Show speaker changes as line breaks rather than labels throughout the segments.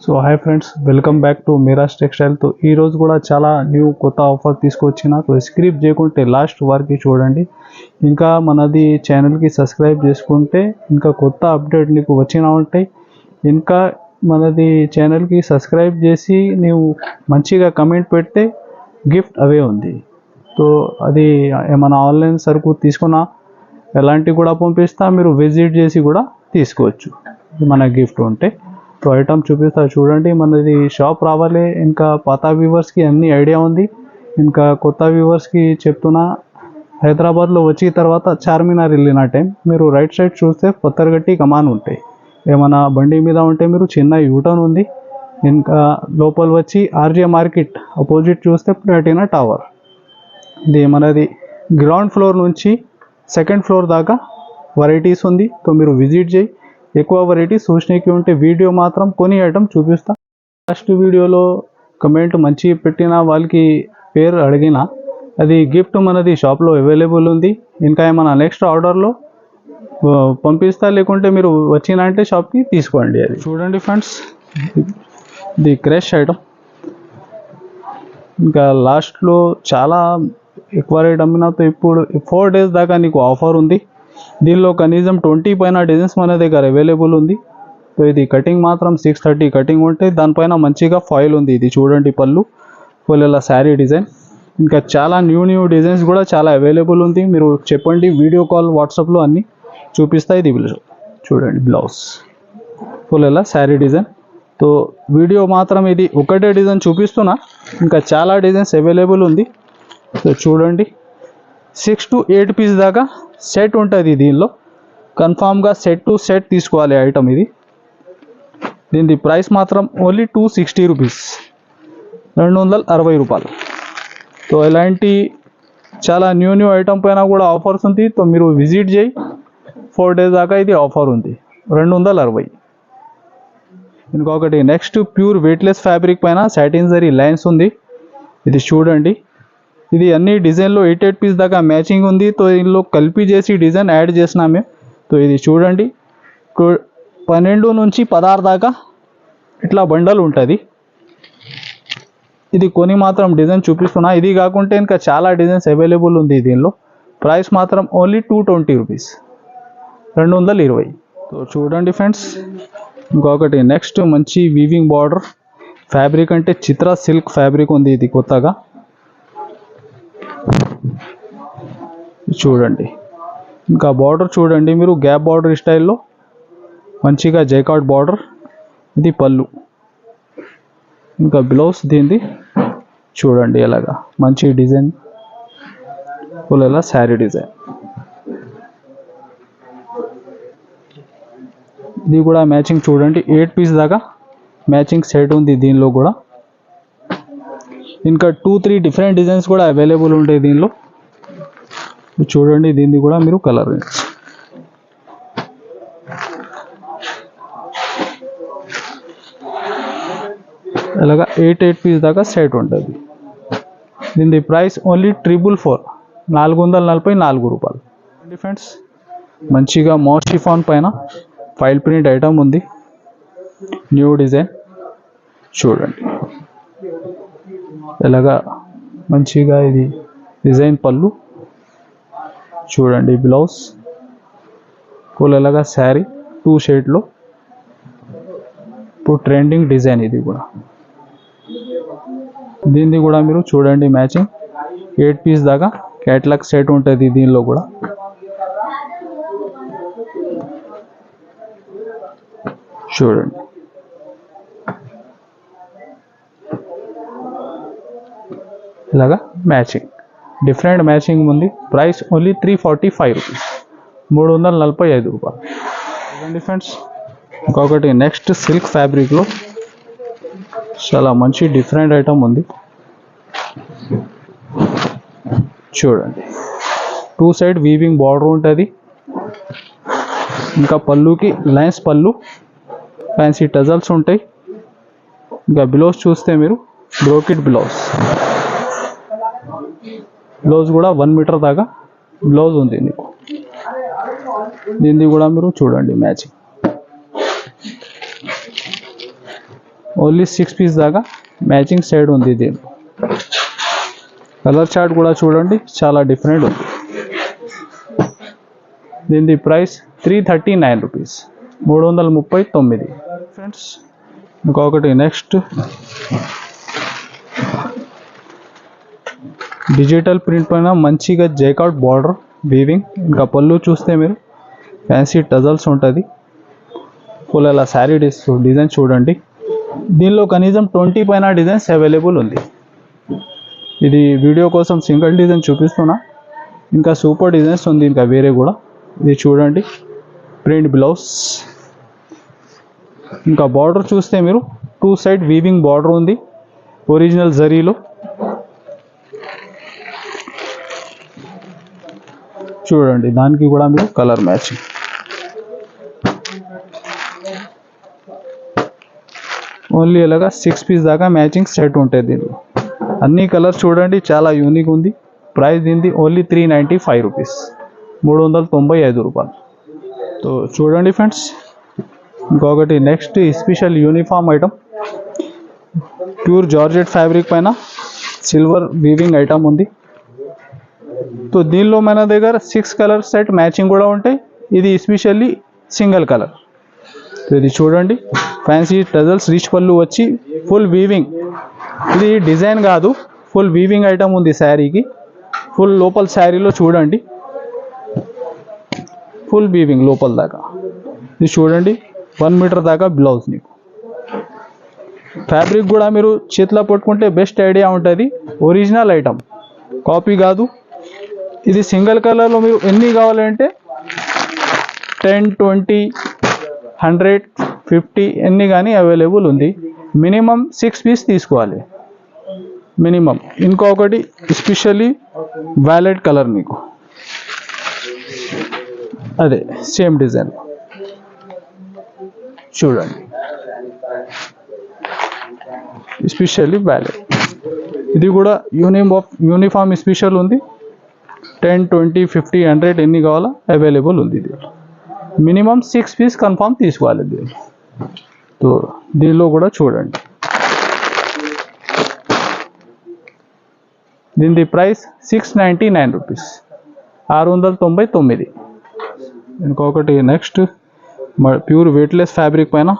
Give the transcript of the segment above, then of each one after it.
So hi friends, welcome back to Miraj textile. తో ఈ రోజు కూడా చాలా న్యూ కొత్త ఆఫర్ తీసుకొచ్చిన. సో స్క్రిప్ట్ చేయకుంటే లాస్ట్ వరకు చూడండి. ఇంకా మనది ఛానల్కి సబ్స్క్రైబ్ చేసుకుంటే ఇంకా కొత్త అప్డేట్ నీకు వచ్చినా ఉంటాయి. ఇంకా మనది ఛానల్కి సబ్స్క్రైబ్ చేసి నీవు మంచిగా కమెంట్ పెడితే గిఫ్ట్ అవే ఉంది. సో అది ఏమైనా ఆన్లైన్ సరుకు తీసుకున్నా ఎలాంటివి కూడా పంపిస్తా, మీరు విజిట్ చేసి కూడా తీసుకోవచ్చు మన గిఫ్ట్ ఉంటే. సో ఐటమ్ చూపిస్తా చూడండి. మనది షాప్ రావాలి. ఇంకా పాత వ్యూవర్స్కి అన్ని ఐడియా ఉంది, ఇంకా కొత్త వ్యూవర్స్కి చెప్తున్నా. హైదరాబాద్లో వచ్చిన తర్వాత చార్మినార్ వెళ్ళిన టైం మీరు రైట్ సైడ్ చూస్తే పత్తర్గట్టి కమాన్ ఉంటాయి. ఏమైనా బండి మీద ఉంటే మీరు చిన్న యూటర్న్ ఉంది. ఇంకా లోపల వచ్చి ఆర్జే మార్కెట్ అపోజిట్ చూస్తే ప్లాటినా టవర్. ఇది మనది గ్రౌండ్ ఫ్లోర్ నుంచి సెకండ్ ఫ్లోర్ దాకా వెరైటీస్ ఉంది. సో మీరు విజిట్ చేయి. ఎక్కువ వెరైటీస్ చూసినకి ఉంటే వీడియో మాత్రం కొన్ని ఐటమ్ చూపిస్తా. లాస్ట్ వీడియోలో కమెంట్ మంచి పెట్టిన వాళ్ళకి పేరు అడిగిన, అది గిఫ్ట్ మనది షాప్లో అవైలబుల్ ఉంది. ఇంకా ఏమైనా నెక్స్ట్ ఆర్డర్లో పంపిస్తా, లేకుంటే మీరు వచ్చినంటే షాప్కి తీసుకోండి. అది చూడండి ఫ్రెండ్స్, ఇది క్రష్ ఐటమ్. ఇంకా లాస్ట్లో చాలా ఎక్కువ రేట్ అమ్మినాతో ఇప్పుడు 4 days దాకా నీకు ఆఫర్ ఉంది. దీనిలో కనీసం 20 పైన డిజైన్స్ మన దగ్గర అవైలబుల్ ఉంది. సో ఇది కటింగ్ మాత్రం 630 కటింగ్ ఉంటే దానిపైన మంచిగా ఫాయిల్ ఉంది. ఇది చూడండి పళ్ళు ఫుల్ ఇలా శారీ డిజైన్. ఇంకా చాలా న్యూ డిజైన్స్ కూడా చాలా అవైలబుల్ ఉంది. మీరు చెప్పండి, వీడియో కాల్ వాట్సాప్లో అన్నీ చూపిస్తాయి. ఇది చూడండి బ్లౌజ్ ఫుల్ ఇలా శారీ డిజైన్. సో వీడియో మాత్రం ఇది ఒకటే డిజైన్ చూపిస్తున్నా, ఇంకా చాలా డిజైన్స్ అవైలబుల్ ఉంది. సో చూడండి 6 to 8 పీస్ దాకా సెట్ ఉంటుంది. దీనిలో కన్ఫామ్గా సెట్ టు సెట్ తీసుకోవాలి ఐటమ్ ఇది. దీని ప్రైస్ మాత్రం ఓన్లీ 260 రూపీస్, 260 రూపాయలు. సో ఇలాంటి చాలా న్యూ ఐటమ్ పైన కూడా ఆఫర్స్ ఉంది. సో మీరు విజిట్ చేయి. 4 days దాకా ఇది ఆఫర్ ఉంది, 260. ఇంకొకటి నెక్స్ట్ ప్యూర్ వెయిట్లెస్ ఫ్యాబ్రిక్ పైన సాటిన్ జరీ లైన్స్ ఉంది. ఇది చూడండి. ఇది అన్ని డిజైన్లో 8 పీస్ దాకా మ్యాచింగ్ ఉంది. సో ఇందులో కలిపి చేసి డిజైన్ యాడ్ చేసినామే. సో ఇది చూడండి 12 నుంచి 16 దాకా ఇట్లా బండల్ ఉంటుంది. ఇది కొన్ని మాత్రం డిజైన్ చూపిస్తున్నా. ఇది కాకుంటే ఇంకా చాలా డిజైన్స్ అవైలబుల్ ఉంది. దీనిలో ప్రైస్ మాత్రం ఓన్లీ 220 రూపీస్, 220. సో చూడండి ఫ్రెండ్స్, ఇంకొకటి నెక్స్ట్ మంచి వీవింగ్ బార్డర్ ఫ్యాబ్రిక్ అంటే చిత్ర సిల్క్ ఫ్యాబ్రిక్ ఉంది. ఇది కొత్తగా చూడండి. ఇంకా బార్డర్ చూడండి మీరు, గ్యాప్ బార్డర్ స్టైల్లో మంచిగా జైకాట్ బార్డర్. ఇది పళ్ళు. ఇంకా బ్లౌజ్ దీనిది చూడండి ఎలాగా మంచి డిజైన్ ఫుల్ ఎలా శారీ డిజైన్. ఇది కూడా మ్యాచింగ్ చూడండి, 8 పీస్ దాకా మ్యాచింగ్ సెట్ ఉంది దీనిలో కూడా. ఇంకా 2-3 డిఫరెంట్ డిజైన్స్ కూడా అవైలబుల్ ఉంటాయి దీనిలో. చూడండి దీన్ని కూడా మీరు కలర్ ఇలాగా 8 పీస్ దాకా సెట్ ఉంటుంది. దీని ప్రైస్ ఓన్లీ 444, 444 రూపాయలు. ఫ్రెండ్స్ మంచిగా మోషిఫాన్ పైన ఫైల్ ప్రింట్ ఐటమ్ ఉంది, న్యూ డిజైన్ చూడండి. ఇలాగా మంచిగా ఇది డిజైన్ పళ్ళు చూడండి. బ్లౌజ్ ఫుల్ ఎలాగా శారీ 2 షేడ్లో. ఇప్పుడు ట్రెండింగ్ డిజైన్ ఇది కూడా. దీనిది కూడా మీరు చూడండి మ్యాచింగ్ 8 పీస్ దాకా క్యాట్లాగ్ సెట్ ఉంటుంది దీనిలో కూడా. చూడండి ఇలాగా మ్యాచింగ్, డిఫరెంట్ మ్యాచింగ్ ఉంది. ప్రైస్ ఓన్లీ 345 రూపీస్, 345 రూపాయలు. చూడండి ఫ్రెండ్స్, ఇంకొకటి నెక్స్ట్ సిల్క్ ఫ్యాబ్రిక్లో చాలా మంచి డిఫరెంట్ ఐటమ్ ఉంది. చూడండి 2 సైడ్ వీవింగ్ బార్డర్ ఉంటుంది. ఇంకా పళ్ళుకి లైన్స్ పళ్ళు, ఫ్యాన్సీ టజల్స్ ఉంటాయి. ఇంకా బ్లౌజ్ చూస్తే మీరు బ్రోకెట్ బ్లౌజ్ కూడా 1 మీటర్ దాకా బ్లౌజ్ ఉంది నీకు. దీనిది కూడా మీరు చూడండి మ్యాచింగ్. ఓన్లీ 6 పీస్ దాకా మ్యాచింగ్ సైడ్ ఉంది. దీని కలర్ చార్ట్ కూడా చూడండి, చాలా డిఫరెంట్ ఉంది. దీని ప్రైస్ 339 రూపీస్, 339. ఫ్రెండ్స్ ఇంకొకటి నెక్స్ట్ డిజిటల్ ప్రింట్ పైన మంచిగా జైకాట్ బార్డర్ వీవింగ్. ఇంకా పళ్ళు చూస్తే మీరు ఫ్యాన్సీ టజల్స్ ఉంటుంది. ఫుల్ అలా శారీ డిజైన్ చూడండి. దీనిలో కనీసం 20 పైన డిజైన్స్ అవైలబుల్ ఉంది. ఇది వీడియో కోసం సింగిల్ డిజైన్ చూపిస్తున్నా, ఇంకా సూపర్ డిజైన్స్ ఉంది ఇంకా వేరే కూడా. ఇది చూడండి ప్రింట్ బ్లౌజ్. ఇంకా బార్డర్ చూస్తే మీరు 2 సైడ్ వీవింగ్ బార్డర్ ఉంది ఒరిజినల్ జరీలో. చూడండి దానికి కూడా మీరు కలర్ మ్యాచింగ్. ఓన్లీ ఇలాగా 6 పీస్ దాకా మ్యాచింగ్ సెట్ ఉంటుంది. దీనిలో అన్ని కలర్స్ చూడండి, చాలా యూనిక్ ఉంది. ప్రైస్ దీనిది ఓన్లీ 395 రూపీస్, 395 రూపాయలు. సో చూడండి ఫ్రెండ్స్ ఇంకొకటి next special uniform item, pure georgette fabric పైన సిల్వర్ వీవింగ్ ఐటమ్ ఉంది. సో దీనిలో మన దగ్గర 6 కలర్ సెట్ మ్యాచింగ్ కూడా ఉంటాయి. ఇది ఎస్పెషల్లీ సింగిల్ కలర్. సో ఇది చూడండి ఫ్యాన్సీ టజల్స్ రిచ్ పళ్ళు వచ్చి ఫుల్ వీవింగ్. ఇది డిజైన్ కాదు, ఫుల్ వీవింగ్ ఐటమ్ ఉంది శారీకి. ఫుల్ లోపల శారీలో చూడండి ఫుల్ వీవింగ్ లోపల దాకా. ఇది చూడండి 1 మీటర్ దాకా బ్లౌజ్. నీకు ఫ్యాబ్రిక్ కూడా మీరు చేతిలో పట్టుకుంటే బెస్ట్ ఐడియా ఉంటుంది. ఒరిజినల్ ఐటమ్, కాపీ కాదు. ఇది సింగిల్ కలర్లో మీరు ఎన్ని కావాలంటే 10, 20, 100, 50 ఎన్ని కానీ అవైలబుల్ ఉంది. మినిమం 6 పీస్ తీసుకోవాలి మినిమం. ఇంకొకటి ఎస్పెషల్లీ వైలెట్ కలర్, మీకు అదే సేమ్ డిజైన్ చూడండి, ఎస్పెషల్లీ వైలెట్. ఇది కూడా యూనిఫామ్ స్పెషల్ ఉంది. 10, 20, 50, 100 ఎన్ని కావాలో అవైలబుల్ ఉంది. ఇది మినిమం 6 పీస్ కన్ఫామ్ తీసుకోవాలి దీనిలో. సో దీనిలో కూడా చూడండి. దీని ప్రైస్ 699 రూపీస్, 699. ఇంకొకటి నెక్స్ట్ ప్యూర్ వెయిట్లెస్ ఫ్యాబ్రిక్ పైన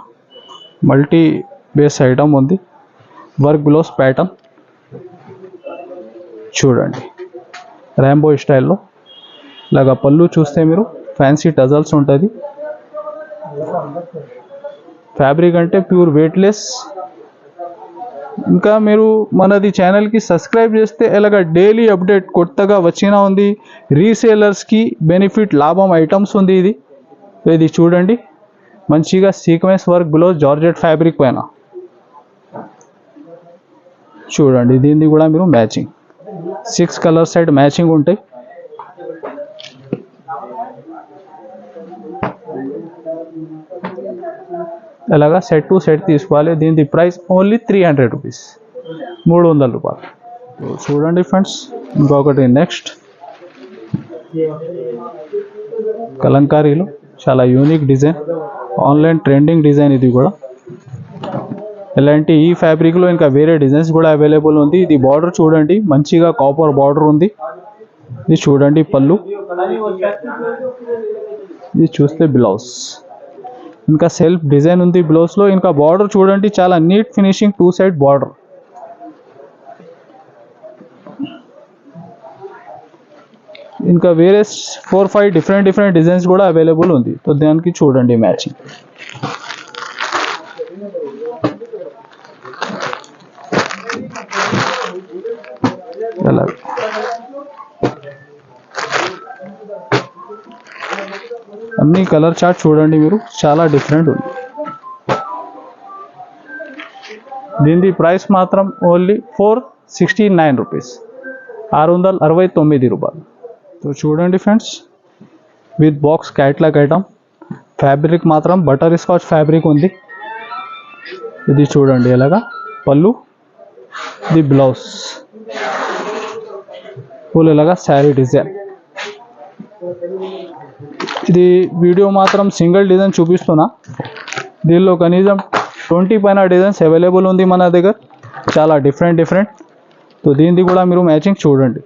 మల్టీ బేస్ ఐటమ్ ఉంది, వర్క్ బ్లౌజ్ ప్యాటర్న్ చూడండి ర్యాంబో స్టైల్లో. ఇలాగా పళ్ళు చూస్తే మీరు ఫ్యాన్సీ టజల్స్ ఉంటుంది. ఫ్యాబ్రిక్ అంటే ప్యూర్ వెయిట్లెస్. ఇంకా మీరు మనది ఛానల్కి సబ్స్క్రైబ్ చేస్తే ఇలాగ డైలీ అప్డేట్ కొత్తగా వచ్చినా ఉంది. రీసేలర్స్కి బెనిఫిట్ లాభం ఐటమ్స్ ఉంది. ఇది చూడండి మంచిగా sequence work blouse georgette fabric పైన చూడండి. దీనిది కూడా మీరు మ్యాచింగ్ 6 కలర్ సైడ్ మ్యాచింగ్ ఉంటాయి. ఇలాగా సెట్ టు సెట్ తీసుకోవాలి. దీని ప్రైస్ ఓన్లీ 300 రూపీస్, 300 రూపాయలు. చూడండి ఫ్రెండ్స్ ఇంకొకటి నెక్స్ట్ కలంకారీలో చాలా unique design, online trending design. ఇది కూడా ఇలాంటి ఈ ఫ్యాబ్రిక్లో ఇంకా వేరే డిజైన్స్ కూడా అవైలబుల్ ఉంది. ఇది బార్డర్ చూడండి మంచిగా కాపర్ బార్డర్ ఉంది. ఇది చూడండి పళ్ళు. ఇది చూస్తే బ్లౌజ్ ఇంకా సెల్ఫ్ డిజైన్ ఉంది బ్లౌజ్లో. ఇంకా బార్డర్ చూడండి చాలా నీట్ ఫినిషింగ్, 2 సైడ్ బార్డర్. ఇంకా వేరే 4-5 డిఫరెంట్ డిజైన్స్ కూడా అవైలబుల్ ఉంది. సో దానికి చూడండి మ్యాచింగ్. అలా అన్ని కలర్ చార్ట్ చూడండి మీరు, చాలా డిఫరెంట్ ఉంది. దీని ప్రైస్ మాత్రం ఓన్లీ 469 రూపీస్, 669 రూపాయలు. సో చూడండి friends with box catalogue item. Fabric మాత్రం బటర్ స్కాచ్ ఫ్యాబ్రిక్ ఉంది. ఇది చూడండి ఎలాగా పళ్ళు, ఇది బ్లౌజ్, ఫుల్ ఇలాగా శారీ డిజైన్. ఇది వీడియో మాత్రం సింగిల్ డిజైన్ చూపిస్తున్నా. దీనిలో కనీసం 20 పైన డిజైన్స్ అవైలబుల్ ఉంది మన దగ్గర, చాలా డిఫరెంట్. సో దీనిది కూడా మీరు మ్యాచింగ్ చూడండి.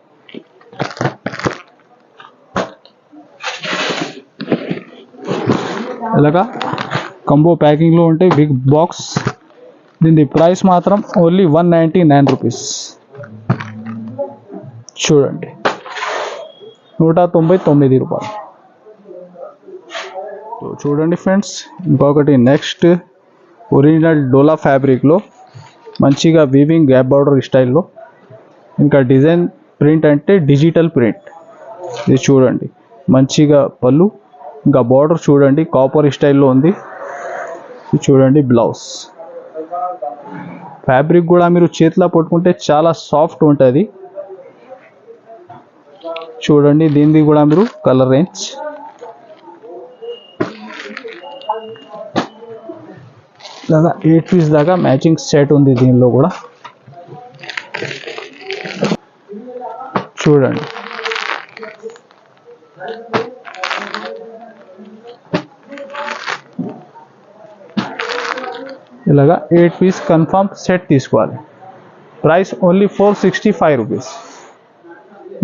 ఇలాగా కంబో ప్యాకింగ్లో ఉంటే బిగ్ బాక్స్. దీని ప్రైస్ మాత్రం ఓన్లీ 199 రూపీస్. చూడండి, 199 రూపాయలు. చూడండి ఫ్రెండ్స్, ఇంకొకటి నెక్స్ట్ ఒరిజినల్ డోలా ఫ్యాబ్రిక్లో మంచిగా వీవింగ్ గ్యాప్ బార్డర్ స్టైల్లో, ఇంకా డిజైన్ ప్రింట్ అంటే డిజిటల్ ప్రింట్. ఇది చూడండి, మంచిగా పళ్ళు, ఇంకా బార్డర్ చూడండి కాపర్ స్టైల్లో ఉంది. ఇది చూడండి బ్లౌజ్. ఫ్యాబ్రిక్ కూడా మీరు చేతిలో పట్టుకుంటే చాలా సాఫ్ట్ ఉంటుంది. చూడండి, దీనిది కూడా మీరు కలర్ రేంజ్ ఇలాగా 8 పీస్ దాకా మ్యాచింగ్ సెట్ ఉంది దీనిలో కూడా. చూడండి, ఇలాగా 8 పీస్ కన్ఫర్మ్ సెట్ తీసుకోవాలి. ప్రైస్ ఓన్లీ 465 రూపీస్,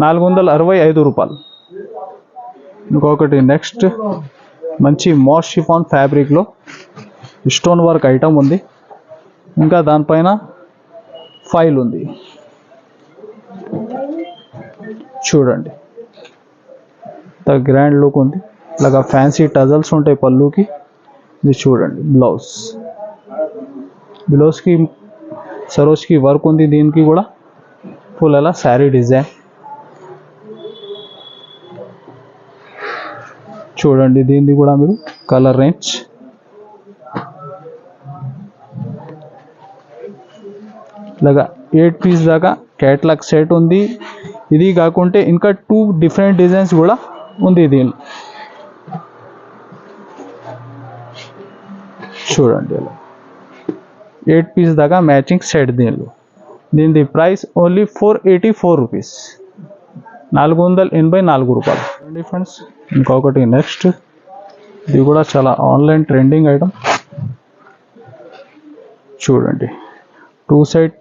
465 రూపాయలు. ఇంకొకటి నెక్స్ట్ మంచి మాస్ షిఫాన్ ఫ్యాబ్రిక్లో స్టోన్ వర్క్ ఐటమ్ ఉంది, ఇంకా దానిపైన ఫైల్ ఉంది. చూడండి, గ్రాండ్ లుక్ ఉంది. ఇలాగా ఫ్యాన్సీ టజల్స్ ఉంటాయి పళ్ళుకి. ఇది చూడండి బ్లౌజ్కి సరోజ్కి వర్క్ ఉంది. దీనికి కూడా ఫుల్ అలా శారీ డిజైన్. చూడండి, దీనిది కూడా మీరు కలర్ రేంజ్. ఇలాగా 8 పీస్ దాకా క్యాట్లాగ్ సెట్ ఉంది. ఇది కాకుంటే ఇంకా 2 డిఫరెంట్ డిజైన్స్ కూడా ఉంది దీనిలో. చూడండి, ఇలా 8 పీస్ దాకా మ్యాచింగ్ సెట్ దీనిలో. దీనిది ప్రైస్ ఓన్లీ 484 రూపీస్, 484 రూపాయలు. చూడండి ఫ్రెండ్స్, ఇంకొకటి నెక్స్ట్, ఇది కూడా చాలా ఆన్లైన్ ట్రెండింగ్ ఐటమ్. చూడండి, 2 సైడ్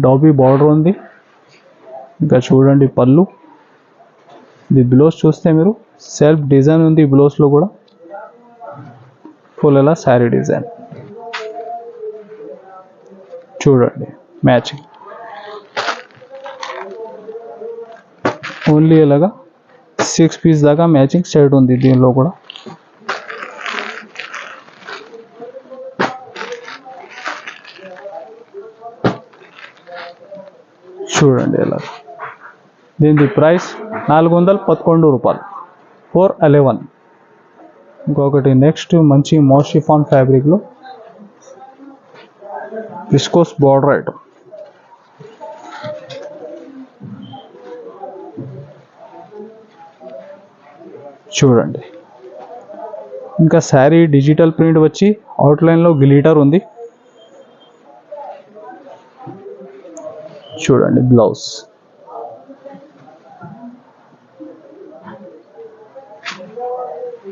డాబీ బార్డర్ ఉంది. ఇంకా చూడండి పళ్ళు. ఇది బ్లౌజ్ చూస్తే మీరు సెల్ఫ్ డిజైన్ ఉంది బ్లౌజ్లో కూడా, ఫుల్ అలా శారీ డిజైన్. చూడండి మ్యాచింగ్ ఓన్లీ ఇలాగా 6 పీస్ దాకా మ్యాచింగ్ సెట్ ఉంది దీనిలో కూడా. చూడండి ఇలా, దీని ప్రైస్ 411 రూపాయలు, 411. ఇంకొకటి నెక్స్ట్ మంచి మాస్ షిఫాన్ ఫ్యాబ్రిక్లో విస్కోస్ బార్డర్ ఐటమ్. చూడండి, ఇంకా శారీ డిజిటల్ ప్రింట్ వచ్చి అవుట్లైన్లో గ్లిటర్ ఉంది. చూడండి బ్లౌజ్.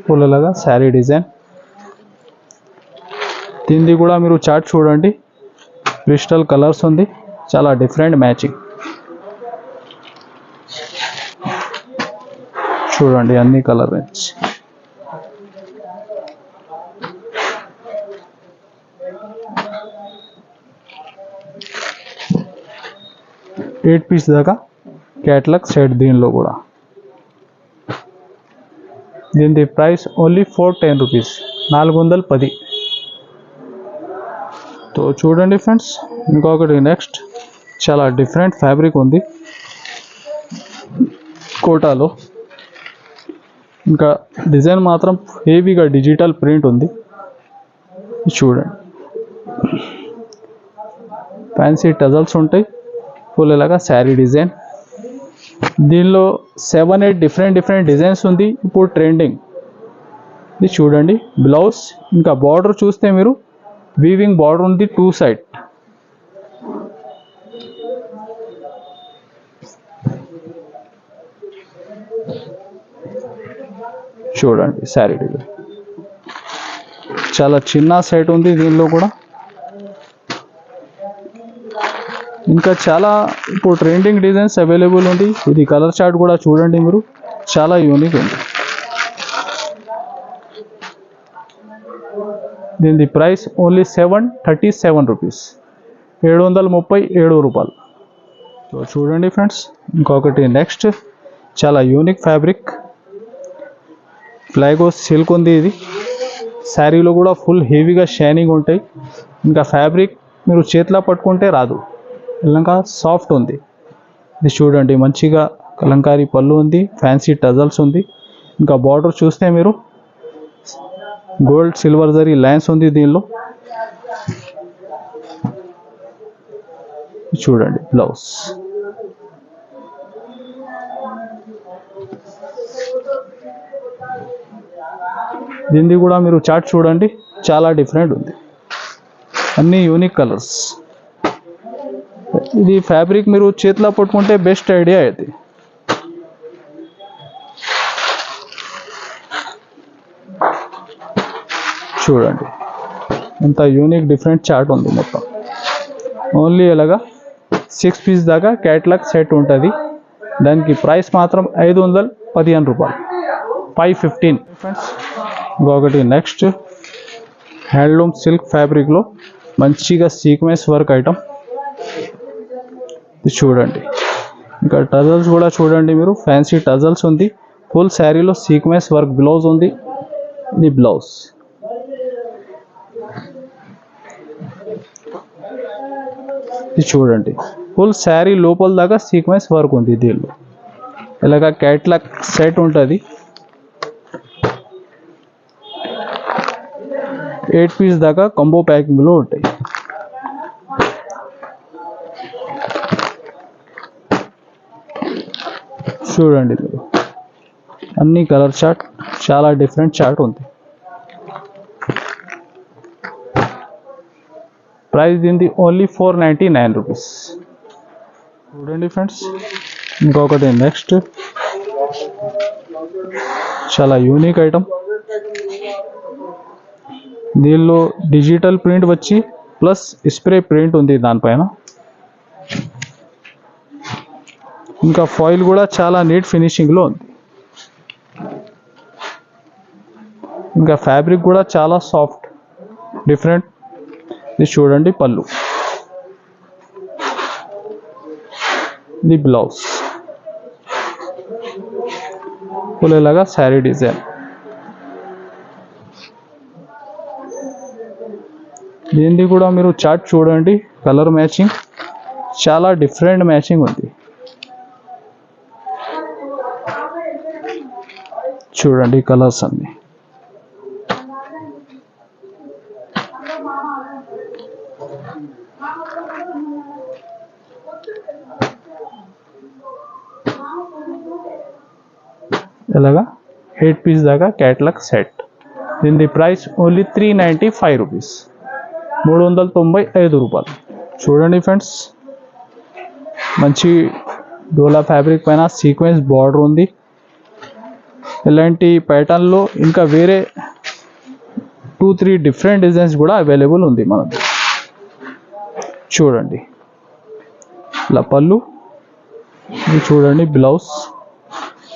పూలలాగా శారీ డిజైన్. దీనిది కూడా మీరు చార్ట్ చూడండి, క్రిస్టల్ కలర్స్ ఉంది, చాలా డిఫరెంట్ మ్యాచింగ్. చూడండి అన్ని కలర్ రేంజ్. ఎయిట్ పీస్ దాకా క్యాట్లాగ్ సెట్ దీనిలో కూడా. దీని ప్రైస్ ఓన్లీ 410 రూపీస్, 410. తో చూడండి ఫ్రెండ్స్, ఇంకొకటి నెక్స్ట్ చాలా డిఫరెంట్ ఫ్యాబ్రిక్ ఉంది కోటాలో. ఇంకా డిజైన్ మాత్రం హెవీగా డిజిటల్ ప్రింట్ ఉంది. చూడండి ఫ్యాన్సీ టజల్స్ ఉంటాయి, ఫుల్ ఇలాగా శారీ డిజైన్. దీనిలో 7-8 డిఫరెంట్ డిజైన్స్ ఉంది ఇప్పుడు ట్రెండింగ్. ఇది చూడండి బ్లౌజ్. ఇంకా బార్డర్ చూస్తే మీరు వీవింగ్ బార్డర్ ఉంది 2 సైడ్. చూడండి శారీ డిజైన్ చాలా చిన్న సెట్ ఉంది దీనిలో కూడా. ఇంకా చాలా ఇప్పుడు ట్రెండింగ్ డిజైన్స్ అవైలబుల్ ఉంది. ఇది కలర్ చార్ట్ కూడా చూడండి మీరు, చాలా యూనిక్ ఉంది. దీని ప్రైస్ ఓన్లీ 737 రూపీస్, 737 రూపాయలు. సో చూడండి ఫ్రెండ్స్, ఇంకొకటి నెక్స్ట్ చాలా యూనిక్ ఫ్యాబ్రిక్ ఫ్లాగో సిల్క్ ఉంది. ఇది శారీలో కూడా ఫుల్ హెవీగా షైనింగ్ ఉంటాయి. ఇంకా ఫ్యాబ్రిక్ మీరు చేతిలో పట్టుకుంటే రాదు, ఇంకా సాఫ్ట్ ఉంది. ఇది చూడండి, మంచిగా కలంకారీ పళ్ళు ఉంది, ఫ్యాన్సీ టజల్స్ ఉంది. ఇంకా బార్డర్ చూస్తే మీరు గోల్డ్ సిల్వర్ జరీ లైన్స్ ఉంది దీనిలో. చూడండి బ్లౌజ్. దీనిది కూడా మీరు చార్ట్ చూడండి, చాలా డిఫరెంట్ ఉంది, అన్ని యూనిక్ కలర్స్. ఇది ఫ్యాబ్రిక్ మీరు చేతిలో పట్టుకుంటే బెస్ట్ ఐడియా ఇది. చూడండి ఎంత యూనిక్ డిఫరెంట్ చార్ట్ ఉంది. మొత్తం ఓన్లీ ఇలాగా 6 పీస్ దాకా క్యాట్లాగ్ సెట్ ఉంటుంది. దానికి ప్రైస్ మాత్రం 515 రూపాయలు, 515 ఫ్రెండ్స్. ఇంకొకటి నెక్స్ట్ హ్యాండ్లూమ్ సిల్క్ ఫ్యాబ్రిక్లో మంచిగా సీక్వెన్స్ వర్క్ ఐటమ్. ఇది చూడండి, ఇంకా టజల్స్ కూడా చూడండి మీరు, ఫ్యాన్సీ టజల్స్ ఉంది. ఫుల్ శారీలో సీక్వెన్స్ వర్క్ బ్లౌజ్ ఉంది. ఇది బ్లౌజ్. ఇది చూడండి, ఫుల్ శారీ లోపల దాకా సీక్వెన్స్ వర్క్ ఉంది. దీనిలో ఇలాగ క్యాట్లాగ్ సెట్ ఉంటుంది. 8 పీస్ దాకా కాంబో ప్యాకింగ్లో ఉంటాయి. చూడండి మీరు, అన్ని కలర్ చార్ట్, చాలా డిఫరెంట్ చార్ట్ ఉంది. ప్రైస్ దీనిది ఓన్లీ 499 రూపీస్. చూడండి ఫ్రెండ్స్, ఇంకొకటి నెక్స్ట్ చాలా యూనిక్ ఐటమ్. దీనిలో డిజిటల్ ప్రింట్ వచ్చి ప్లస్ స్ప్రే ప్రింట్ ఉంది దానిపైన. ఇంకా ఫాయిల్ కూడా చాలా నీట్ ఫినిషింగ్లో ఉంది. ఇంకా ఫ్యాబ్రిక్ కూడా చాలా సాఫ్ట్ డిఫరెంట్. ఇది చూడండి పళ్ళు, ఇది బ్లౌజ్. పులేలాగా శారీ డిజైన్. దీనిది కూడా మీరు చార్ట్ చూడండి, కలర్ మ్యాచింగ్ చాలా డిఫరెంట్ మ్యాచింగ్ ఉంది. చూడండి కలర్స్ అన్ని. ఇలాగా 8 పీస్ దాకా క్యాట్లాగ్ సెట్. దీని ప్రైస్ ఓన్లీ 395 రూపీస్, 395 రూపాయలు. చూడండి ఫ్రెండ్స్, మంచి డోలా ఫ్యాబ్రిక్ పైన సీక్వెన్స్ బార్డర్ ఉంది. ఇలాంటి ప్యాటర్న్లో ఇంకా వేరే 2-3 డిఫరెంట్ డిజైన్స్ కూడా అవైలబుల్ ఉంది మనది. చూడండి ఇలా పళ్ళు, ఇది చూడండి బ్లౌజ్.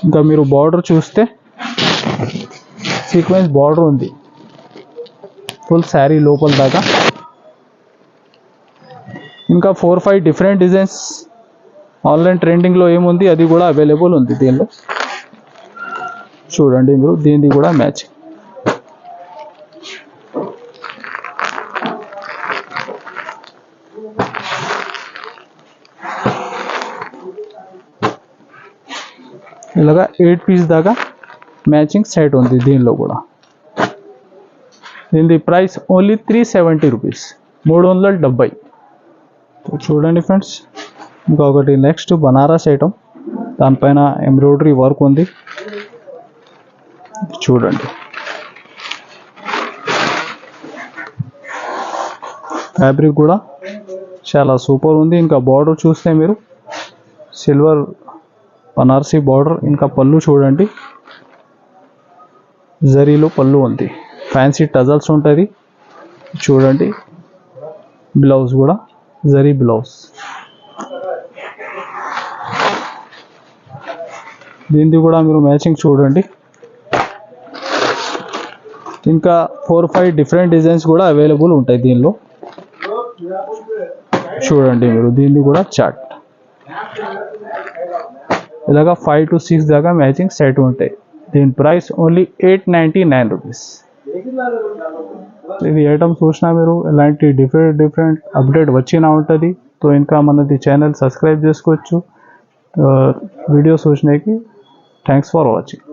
ఇంకా మీరు బార్డర్ చూస్తే సీక్వెన్స్ బార్డర్ ఉంది ఫుల్ శారీ లోపల దాకా. ఇంకా 4-5 డిఫరెంట్ డిజైన్స్ ఆన్లైన్ ట్రెండింగ్లో ఏముంది అది కూడా అవైలబుల్ ఉంది దీనిలో. చూడండి మీరు, దీనిది కూడా మ్యాచింగ్. ఇలాగా 8 పీస్ దాకా మ్యాచింగ్ సెట్ ఉంది దీనిలో కూడా. దీని ప్రైస్ ఓన్లీ 370 రూపీస్, 370. చూడండి ఫ్రెండ్స్, ఇంకొకటి నెక్స్ట్ బనారస్ ఐటమ్, దానిపైన ఎంబ్రాయిడరీ వర్క్ ఉంది. చూడండి ఫ్యాబ్రిక్ కూడా చాలా సూపర్ ఉంది. ఇంకా బార్డర్ చూస్తే మీరు సిల్వర్ బనారసి బార్డర్. ఇంకా పళ్ళు చూడండి, జరీలో పళ్ళు ఉంది, ఫ్యాన్సీ టజల్స్ ఉంటుంది. చూడండి బ్లౌజ్ కూడా జరీ బ్లౌజ్. దీనిది కూడా మీరు మ్యాచింగ్ చూడండి. ఇంకా 4-5 డిఫరెంట్ డిజైన్స్ కూడా అవైలబుల్ ఉంటాయి దీనిలో. చూడండి మీరు దీనిది కూడా చార్ట్. ఇలాగా 5 to 6 దాకా మ్యాచింగ్ సెట్ ఉంటాయి. దీని ప్రైస్ ఓన్లీ 899 రూపీస్. ఇది ఐటమ్ చూసినా మీరు ఇలాంటి డిఫరెంట్ అప్డేట్ వచ్చినా ఉంటుంది. సో ఇంకా మనది ఛానల్ సబ్స్క్రైబ్ చేసుకోవచ్చు. వీడియో చూసినాకి థ్యాంక్స్ ఫర్ వాచింగ్.